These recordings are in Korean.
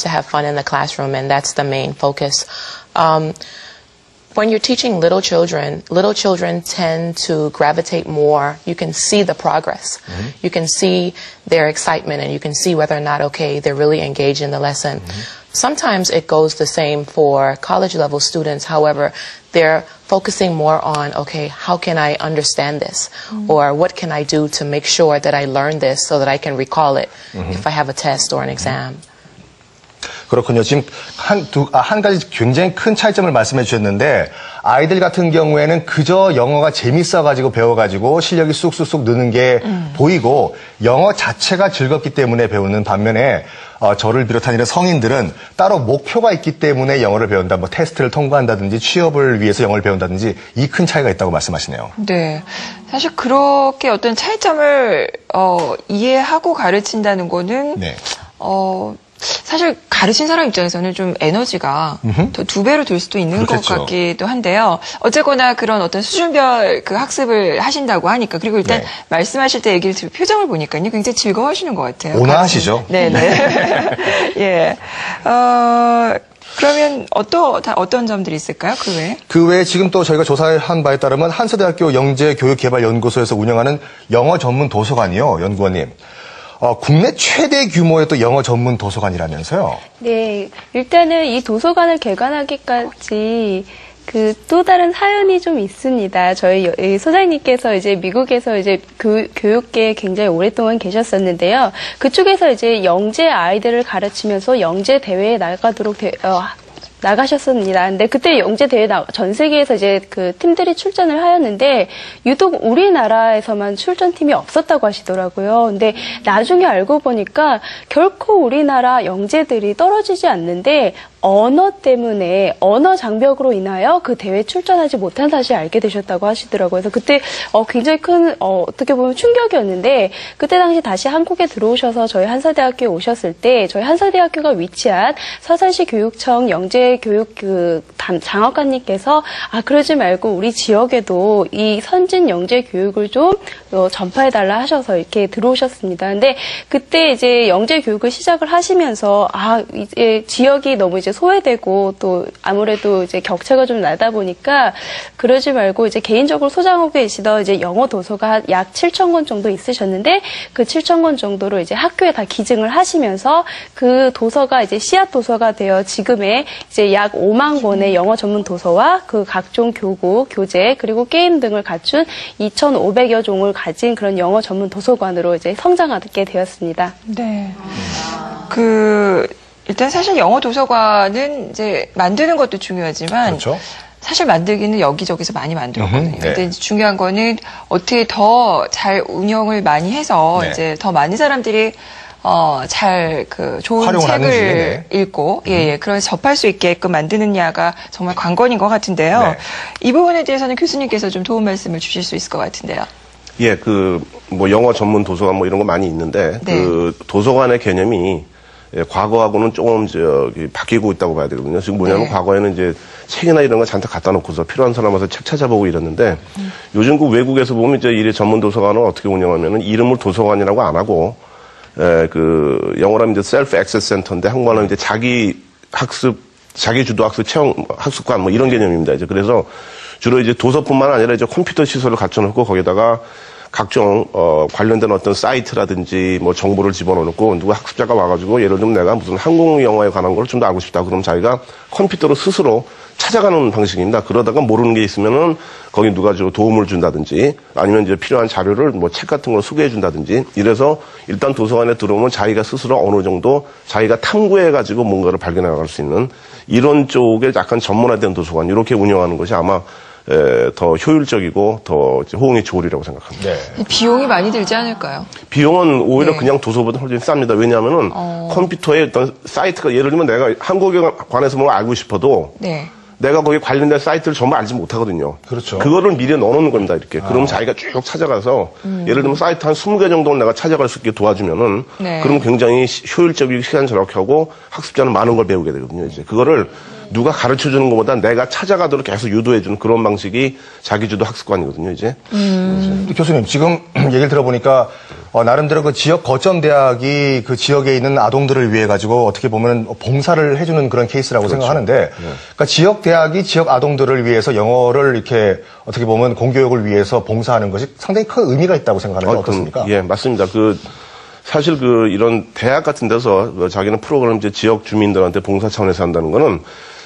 to have fun in the classroom, and that's the main focus. When you're teaching little children tend to gravitate more. You can see the progress. You can see their excitement, and you can see whether or not, okay, they're really engaged in the lesson. Sometimes it goes the same for college level students. However, they're focusing more on, okay, how can I understand this? Or what can I do to make sure that I learn this so that I can recall it if I have a test or an exam? 그렇군요. 지금 한 가지 굉장히 큰 차이점을 말씀해 주셨는데, 아이들 같은 경우에는 그저 영어가 재밌어가지고 배워가지고 실력이 쑥쑥쑥 느는 게 보이고, 영어 자체가 즐겁기 때문에 배우는 반면에, 저를 비롯한 이런 성인들은 따로 목표가 있기 때문에 영어를 배운다, 뭐 테스트를 통과한다든지 취업을 위해서 영어를 배운다든지, 이 큰 차이가 있다고 말씀하시네요. 네. 사실 그렇게 어떤 차이점을, 이해하고 가르친다는 거는, 네. 사실 가르친 사람 입장에서는 좀 에너지가 더 2배로 될 수도 있는 그렇겠죠. 것 같기도 한데요. 어쨌거나 그런 어떤 수준별 그 학습을 하신다고 하니까, 그리고 일단 네. 말씀하실 때 얘기를 들으면 표정을 보니까요, 굉장히 즐거워하시는 것 같아요. 온화하시죠? 네네. 예. 그러면 어떤 점들이 있을까요? 그 외에? 그 외에 지금 또 저희가 조사한 바에 따르면 한서대학교 영재교육개발연구소에서 운영하는 영어 전문 도서관이요, 연구원님. 국내 최대 규모의 또 영어 전문 도서관이라면서요? 네, 일단은 이 도서관을 개관하기까지 또 다른 사연이 좀 있습니다. 저희 소장님께서 이제 미국에서 이제 교육계에 굉장히 오랫동안 계셨었는데요. 그쪽에서 이제 영재 아이들을 가르치면서 영재 대회에 나가셨습니다. 근데 그때 영재 대회 전 세계에서 이제 그 팀들이 출전을 하였는데 유독 우리나라에서만 출전팀이 없었다고 하시더라고요. 근데 나중에 알고 보니까 결코 우리나라 영재들이 떨어지지 않는데 언어 때문에, 언어 장벽으로 인하여 그 대회에 출전하지 못한 사실을 알게 되셨다고 하시더라고요. 그래서 그때 굉장히 큰 어떻게 보면 충격이었는데, 그때 당시 다시 한국에 들어오셔서 저희 한서대학교에 오셨을 때 저희 한서대학교가 위치한 서산시 교육청 영재교육 장학관님께서 그러지 말고 우리 지역에도 이 선진 영재 교육을 좀 전파해달라 하셔서 이렇게 들어오셨습니다. 근데 그때 이제 영재 교육을 시작을 하시면서 이제 지역이 너무 이제 소외되고 또 아무래도 이제 격차가 좀 나다 보니까 그러지 말고 이제 개인적으로 소장하고 계시던 이제 영어 도서가 약 7,000권 정도 있으셨는데, 그 7,000권 정도로 이제 학교에 다 기증을 하시면서 그 도서가 이제 씨앗 도서가 되어 지금의 이제 약 5만 권의 영어 전문 도서와 그 각종 교구, 교재, 그리고 게임 등을 갖춘 2,500여 종을 가진 그런 영어 전문 도서관으로 이제 성장하게 되었습니다. 네. 일단 사실 영어 도서관은 이제 만드는 것도 중요하지만, 그렇죠. 사실 만들기는 여기저기서 많이 만들었거든요. 네. 근데 이제 중요한 거는 어떻게 더 잘 운영을 많이 해서 네. 이제 더 많은 사람들이 좋은 책을 읽고, 그런 접할 수 있게끔 만드느냐가 정말 관건인 것 같은데요. 네. 이 부분에 대해서는 교수님께서 좀 도움 말씀을 주실 수 있을 것 같은데요. 예, 영어 전문 도서관 이런 거 많이 있는데, 네. 도서관의 개념이 과거하고는 조금 바뀌고 있다고 봐야 되거든요. 지금 뭐냐면 네. 과거에는 이제 책이나 이런 거 잔뜩 갖다 놓고서 필요한 사람 와서 책 찾아보고 이랬는데, 요즘 외국에서 보면 이제 이 전문 도서관을 어떻게 운영하면은 이름을 도서관이라고 안 하고, 영어로 하면 이제 셀프 액세스 센터인데 한국말로 이제 자기 주도 학습 학습관 이런 개념입니다. 이제 그래서 주로 이제 도서뿐만 아니라 이제 컴퓨터 시설을 갖춰놓고 거기다가 각종 관련된 어떤 사이트라든지 정보를 집어넣고 누구 학습자가 와가지고 예를 들면 내가 무슨 한국 영어에 관한 걸 좀 더 알고 싶다. 그럼 자기가 컴퓨터로 스스로 찾아가는 방식입니다. 그러다가 모르는 게 있으면은 거기 누가 도움을 준다든지 아니면 이제 필요한 자료를 책 같은 걸 소개해 준다든지 이래서 일단 도서관에 들어오면 자기가 스스로 어느 정도 자기가 탐구해가지고 뭔가를 발견해 나갈 수 있는 이런 쪽에 약간 전문화된 도서관 이렇게 운영하는 것이 아마 더 효율적이고 더 호응이 좋으리라고 생각합니다. 네. 비용이 많이 들지 않을까요? 비용은 오히려 네. 그냥 도서보다 훨씬 쌉니다. 왜냐하면은 컴퓨터에 어떤 사이트가 예를 들면 내가 한국에 관해서 뭘 알고 싶어도 네. 내가 거기 관련된 사이트를 정말 알지 못하거든요. 그렇죠. 그거를 미리 넣어놓는 겁니다, 이렇게. 그러면 자기가 쭉 찾아가서, 예를 들면 사이트 한 20개 정도를 내가 찾아갈 수 있게 도와주면은, 네. 그러면 굉장히 효율적이고 시간 절약하고 학습자는 많은 걸 배우게 되거든요, 이제. 그거를 누가 가르쳐 주는 것보다 내가 찾아가도록 계속 유도해주는 그런 방식이 자기주도 학습관이거든요, 이제. 교수님, 지금 얘기를 들어보니까, 나름대로 그 지역 거점 대학이 그 지역에 있는 아동들을 위해 가지고 어떻게 보면 봉사를 해주는 그런 케이스라고 생각하는데, 그러니까 지역 대학이 지역 아동들을 위해서 영어를 이렇게 어떻게 보면 공교육을 위해서 봉사하는 것이 상당히 큰 의미가 있다고 생각하는데 어떻습니까? 예, 맞습니다. 사실 이런 대학 같은 데서 자기는 프로그램 이제 지역 주민들한테 봉사 차원에서 한다는 거는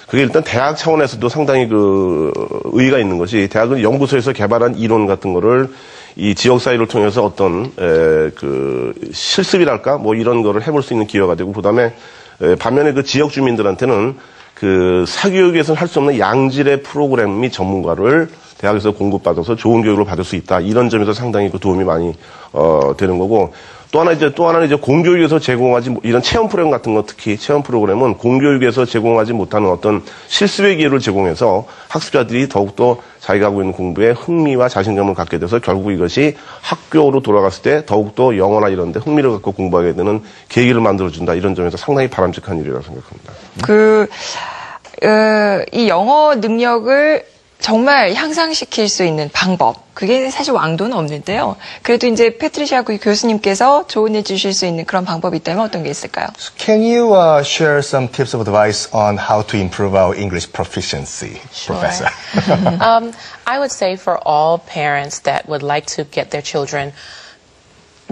그게 일단 대학 차원에서도 상당히 의의가 있는 것이, 대학은 연구소에서 개발한 이론 같은 거를 이 지역 사회를 통해서 어떤 실습이랄까 뭐 이런 거를 해볼 수 있는 기회가 되고, 그다음에 반면에 그 지역 주민들한테는 그 사교육에서는 할 수 없는 양질의 프로그램 및 전문가를 대학에서 공급받아서 좋은 교육을 받을 수 있다. 이런 점에서 상당히 도움이 많이 되는 거고, 또 하나는 이제 공교육에서 제공하지 이런 체험 프로그램 같은 거, 특히 체험 프로그램은 공교육에서 제공하지 못하는 어떤 실습의 기회를 제공해서 학습자들이 더욱더 자기가 하고 있는 공부에 흥미와 자신감을 갖게 돼서 결국 이것이 학교로 돌아갔을 때 더욱더 영어나 이런 데 흥미를 갖고 공부하게 되는 계기를 만들어준다. 이런 점에서 상당히 바람직한 일이라고 생각합니다. 이 영어 능력을 정말 향상시킬 수 있는 방법, 그게 사실 왕도는 없는데요. 그래도 이제 패트리샤 교수님께서 조언해 주실 수 있는 그런 방법이 있다면 어떤 게 있을까요? Can you share some tips of advice on how to improve our English proficiency, Professor? I would say for all parents that would like to get their children,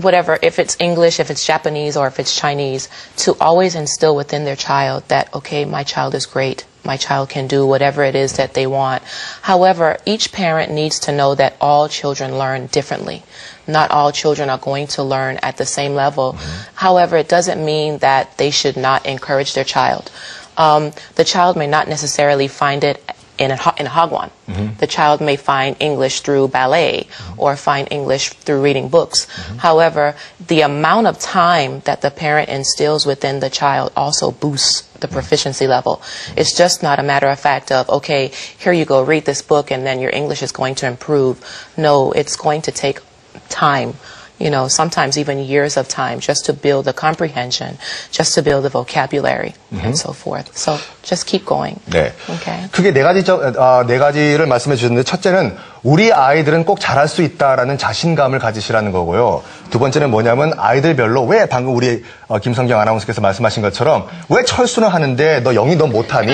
whatever, if it's English, if it's Japanese, or if it's Chinese, to always instill within their child that, okay, my child is great. My child can do whatever it is that they want. However, each parent needs to know that all children learn differently. Not all children are going to learn at the same level. However, it doesn't mean that they should not encourage their child. The child may not necessarily find it in a Hagwon. The child may find English through ballet or find English through reading books. However, the amount of time that the parent instills within the child also boosts the proficiency level. It's just not a matter of fact of, okay, here you go, read this book and then your English is going to improve. No, it's going to take time. You know, sometimes even years of time just to build the comprehension, just to build the vocabulary and so forth. So just keep going. 네. Okay. 크게 네 가지를 말씀해 주셨는데, 첫째는 우리 아이들은 꼭 잘할 수 있다라는 자신감을 가지시라는 거고요. 두 번째는 뭐냐면 아이들별로 왜 방금 우리 김성경 아나운서께서 말씀하신 것처럼 왜 철수는 하는데 너 영이 너 못하니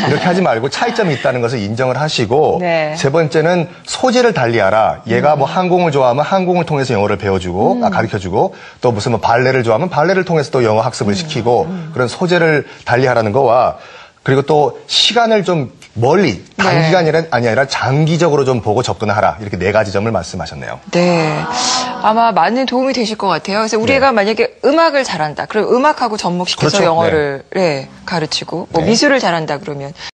이렇게 하지 말고 차이점이 있다는 것을 인정을 하시고, 네. 세 번째는 소재를 달리하라. 얘가 뭐 항공을 좋아하면 항공을 통해서 영어를 배워주고 가르쳐주고, 또 무슨 뭐 발레를 좋아하면 발레를 통해서 또 영어 학습을 시키고, 그런 소재를 달리하라는 거와, 그리고 또 시간을 좀 멀리 단기간이 아니라 장기적으로 좀 보고 접근하라. 이렇게 네 가지 점을 말씀하셨네요. 네. 아마 많은 도움이 되실 것 같아요. 그래서 우리 애가 만약에 음악을 잘한다. 그럼 음악하고 접목시켜서 그렇죠. 영어를 가르치고, 뭐 미술을 잘한다 그러면